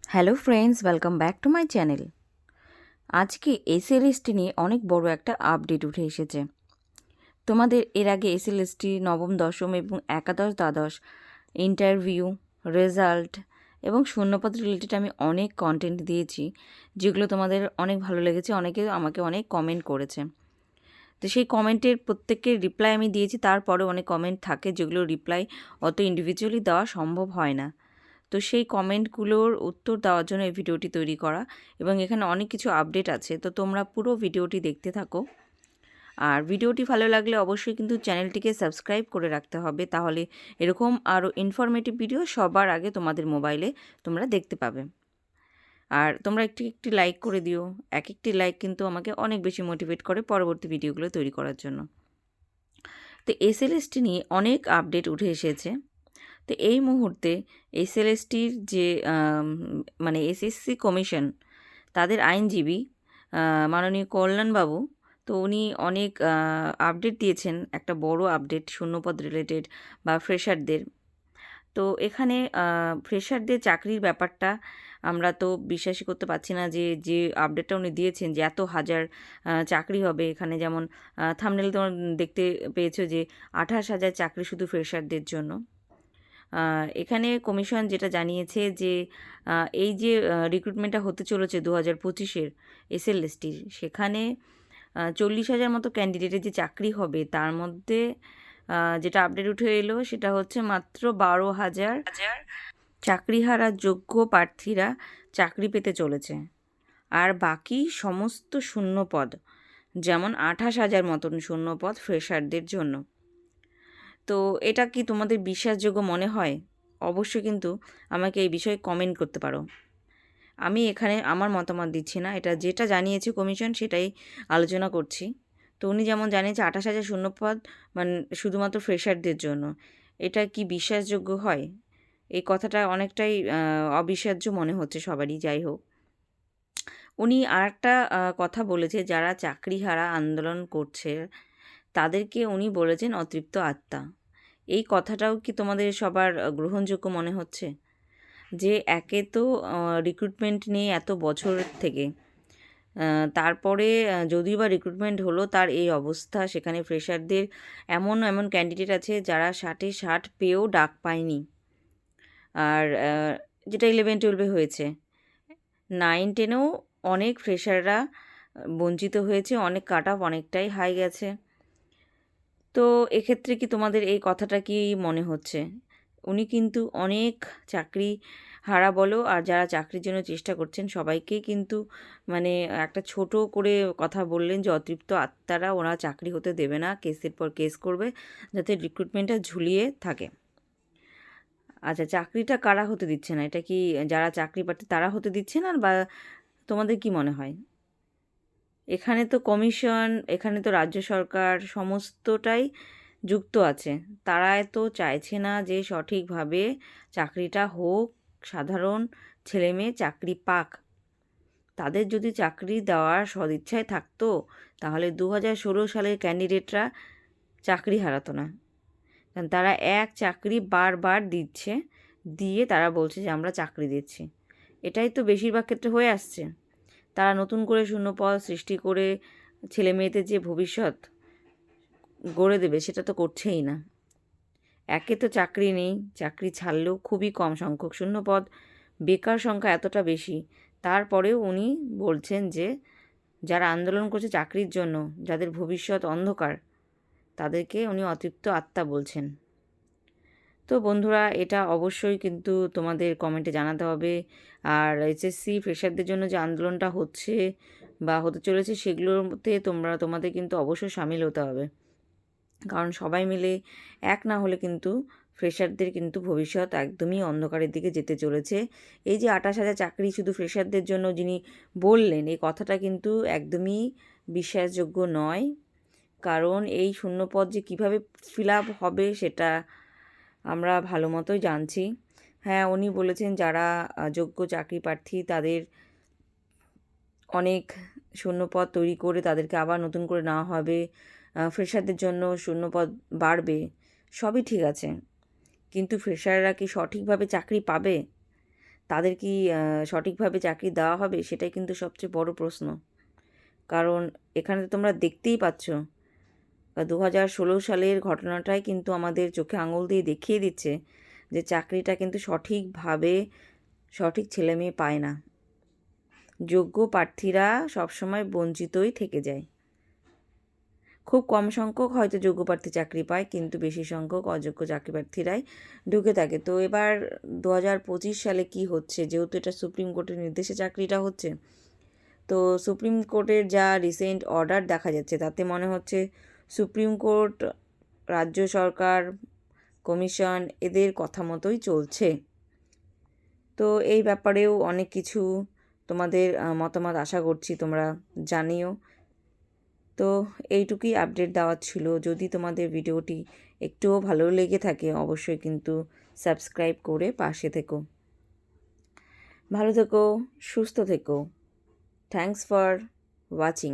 Hello friends, welcome back to my channel. আজকে SLST নিয়ে অনেক বড় একটা আপডেট উঠে এসেছে। তোমাদের এর আগে এসএলএসটি নবম, দশম এবং একাদশ, দ্বাদশ ইন্টারভিউ, রেজাল্ট এবং শূন্যপদ রিলেটেড আমি অনেক কন্টেন্ট দিয়েছি, যেগুলো তোমাদের অনেক ভালো লেগেছে। অনেকে আমাকে অনেক কমেন্ট করেছে। তো সেই কমেন্টের প্রত্যেকের রিপ্লাই আমি দিয়েছি। তারপরে অনেক কমেন্ট থাকে যেগুলো রিপ্লাই অত ইন্ডিভিজুয়ালি দেওয়া সম্ভব হয় না। তো সেই কমেন্টগুলোর উত্তর দেওয়ার জন্য এই ভিডিওটি তৈরি করা, এবং এখানে অনেক কিছু আপডেট আছে। তো তোমরা পুরো ভিডিওটি দেখতে থাকো। আর ভিডিওটি ভালো লাগলে অবশ্যই কিন্তু চ্যানেলটিকে সাবস্ক্রাইব করে রাখতে হবে, তাহলে এরকম আরও ইনফরমেটিভ ভিডিও সবার আগে তোমাদের মোবাইলে তোমরা দেখতে পাবে। আর তোমরা একটি একটি লাইক করে দিও। এক একটি লাইক কিন্তু আমাকে অনেক বেশি মোটিভেট করে পরবর্তী ভিডিওগুলো তৈরি করার জন্য। তো এসএলএসটি নিয়ে অনেক আপডেট উঠে এসেছে। তো এই মুহূর্তে এসএলএসটির যে মানে এসএসসি কমিশন, তাদের আইনজীবী মাননীয় কল্যাণবাবু, তো উনি অনেক আপডেট দিয়েছেন, একটা বড় আপডেট শূন্যপদ রিলেটেড বা ফ্রেশারদের। তো এখানে ফ্রেশারদের চাকরির ব্যাপারটা আমরা তো বিশ্বাসই করতে পারছি না, যে যে আপডেটটা উনি দিয়েছেন যে এত হাজার চাকরি হবে। এখানে যেমন থাম্বনেলে তোমরা দেখতে পেয়েছো যে 28,000 চাকরি শুধু ফ্রেশারদের জন্য। এখানে কমিশন যেটা জানিয়েছে যে এই যে রিক্রুটমেন্টটা হতে চলেছে 2025-এর এসএলএসটির, সেখানে 40,000 মতো ক্যান্ডিডেটের যে চাকরি হবে, তার মধ্যে যেটা আপডেট উঠে এলো সেটা হচ্ছে মাত্র 12,000 চাকরিহারা যোগ্য প্রার্থীরা চাকরি পেতে চলেছে। আর বাকি সমস্ত শূন্যপদ, যেমন 28,000 মতন শূন্যপদ ফ্রেশারদের জন্য। তো এটা কি তোমাদের বিশ্বাসযোগ্য মনে হয়? অবশ্যই কিন্তু আমাকে এই বিষয়ে কমেন্ট করতে পারো। আমি এখানে আমার মতামত দিচ্ছি না, এটা যেটা জানিয়েছে কমিশন সেটাই আলোচনা করছি। তো উনি যেমন জানিয়েছে 28,000 শূন্যপদ মানে শুধুমাত্র ফ্রেশারদের জন্য, এটা কি বিশ্বাসযোগ্য হয়? এই কথাটা অনেকটাই অবিশ্বাস্য মনে হচ্ছে সবারই। যাই হোক, উনি আরেকটা কথা বলেছে, যারা চাকরিহারা আন্দোলন করছে তাদেরকে উনি বলেছেন অতৃপ্ত আত্মা। এই কথাটাও কি তোমাদের সবার গ্রহণযোগ্য মনে হচ্ছে? যে একে তো রিক্রুটমেন্ট নিয়ে এত বছর থেকে, তারপরে যদিও বা রিক্রুটমেন্ট হলো, তার এই অবস্থা। সেখানে ফ্রেশারদের এমন এমন ক্যান্ডিডেট আছে যারা 60-এ 60 পেয়েও ডাক পায়নি। আর যেটা 11-12 হয়েছে, 9-10-এও অনেক ফ্রেশাররা বঞ্চিত হয়েছে, অনেক কাট অফ অনেকটাই হাই গেছে। তো এক্ষেত্রে কি তোমাদের এই কথাটা কি মনে হচ্ছে? উনি কিন্তু অনেক চাকরি হারা বলো আর যারা চাকরির জন্য চেষ্টা করছেন সবাইকেই কিন্তু মানে একটা ছোট করে কথা বললেন যে অতৃপ্ত আত্মারা ওরা চাকরি হতে দেবে না, কেসের পর কেস করবে যাতে রিক্রুটমেন্টটা ঝুলিয়ে থাকে। আচ্ছা, চাকরিটা কারা হতে দিচ্ছে না? এটা কি যারা চাকরি প্রার্থী তারা হতে দিচ্ছে না, বা তোমাদের কি মনে হয়? এখানে তো কমিশন, এখানে তো রাজ্য সরকার সমস্তটাই যুক্ত আছে। তারা তো চাইছে না যে সঠিকভাবে চাকরিটা হোক, সাধারণ ছেলেমেয়ে চাকরি পাক। তাদের যদি চাকরি দেওয়ার সদিচ্ছায় থাকতো, তাহলে 2016 সালের ক্যান্ডিডেটরা চাকরি হারাতো না। কারণ তারা এক চাকরি বারবার দিচ্ছে, দিয়ে তারা বলছে যে আমরা চাকরি দিচ্ছি। এটাই তো বেশিরভাগ ক্ষেত্রে হয়ে আসছে। তারা নতুন করে শূন্যপদ সৃষ্টি করে ছেলে মেয়েদের যে ভবিষ্যৎ গড়ে দেবে সেটা তো করছেই না। একে তো চাকরি নেই, চাকরি ছাড়লেও খুবই কম সংখ্যক শূন্যপদ, বেকার সংখ্যা এতটা বেশি। তারপরেও উনি বলছেন যে যারা আন্দোলন করছে চাকরির জন্য, যাদের ভবিষ্যৎ অন্ধকার, তাদেরকে উনি অতৃপ্ত আত্মা বলছেন। তো বন্ধুরা, এটা অবশ্যই কিন্তু তোমাদের কমেন্টে জানাতে হবে। আর এইচএসসি ফ্রেশারদের জন্য যে আন্দোলনটা হচ্ছে বা হতে চলেছে, সেগুলোতে তোমাদের কিন্তু অবশ্যই সামিল হতে হবে। কারণ সবাই মিলে এক না হলে কিন্তু ফ্রেশারদের কিন্তু ভবিষ্যৎ একদমই অন্ধকারের দিকে যেতে চলেছে। এই যে 28,000 চাকরি শুধু ফ্রেশারদের জন্য যিনি বললেন, এই কথাটা কিন্তু একদমই বিশ্বাসযোগ্য নয়। কারণ এই শূন্যপদ যে কীভাবে ফিল আপ হবে সেটা আমরা ভালো মতোই জানছি। হ্যাঁ, উনি বলেছেন যারা যোগ্য চাকরি প্রার্থী তাদের অনেক শূন্যপদ তৈরি করে তাদেরকে আবার নতুন করে নেওয়া হবে, ফ্রেশারদের জন্য শূন্যপদ বাড়বে, সবই ঠিক আছে। কিন্তু ফ্রেশাররা কি সঠিকভাবে চাকরি পাবে? তাদের কি সঠিকভাবে চাকরি দেওয়া হবে, সেটাই কিন্তু সবচেয়ে বড় প্রশ্ন। কারণ এখানে তো তোমরা দেখতেই পাচ্ছ 2016 সালের ঘটনাটাই কিন্তু আমাদের চোখে আঙুল দিয়ে দেখিয়ে দিচ্ছে যে চাকরিটা কিন্তু সঠিকভাবে সঠিক ছেলেমেয়ে পায় না। যোগ্য প্রার্থীরা সবসময় বঞ্চিতই থেকে যায়। খুব কম সংখ্যক হয়তো যোগ্য প্রার্থী চাকরি পায়, কিন্তু বেশি সংখ্যক অযোগ্য চাকরি প্রার্থীরাই ঢুকে থাকে। তো এবার 2025 সালে কি হচ্ছে, যেহেতু এটা সুপ্রিম কোর্টের নির্দেশে চাকরিটা হচ্ছে, তো সুপ্রিম কোর্টের যা রিসেন্ট অর্ডার দেখা যাচ্ছে তাতে মনে হচ্ছে সুপ্রিম কোর্ট, রাজ্য সরকার, কমিশন এদের কথা মতোই চলছে। তো এই ব্যাপারেও অনেক কিছু তোমাদের মতামত আশা করছি তোমরা জানিও। তো এইটুকুই আপডেট দেওয়ার ছিল। যদি তোমাদের ভিডিওটি একটুও ভালো লেগে থাকে অবশ্যই কিন্তু সাবস্ক্রাইব করে পাশে থেকো। ভালো থেকো, সুস্থ থেকো। Thanks for watching.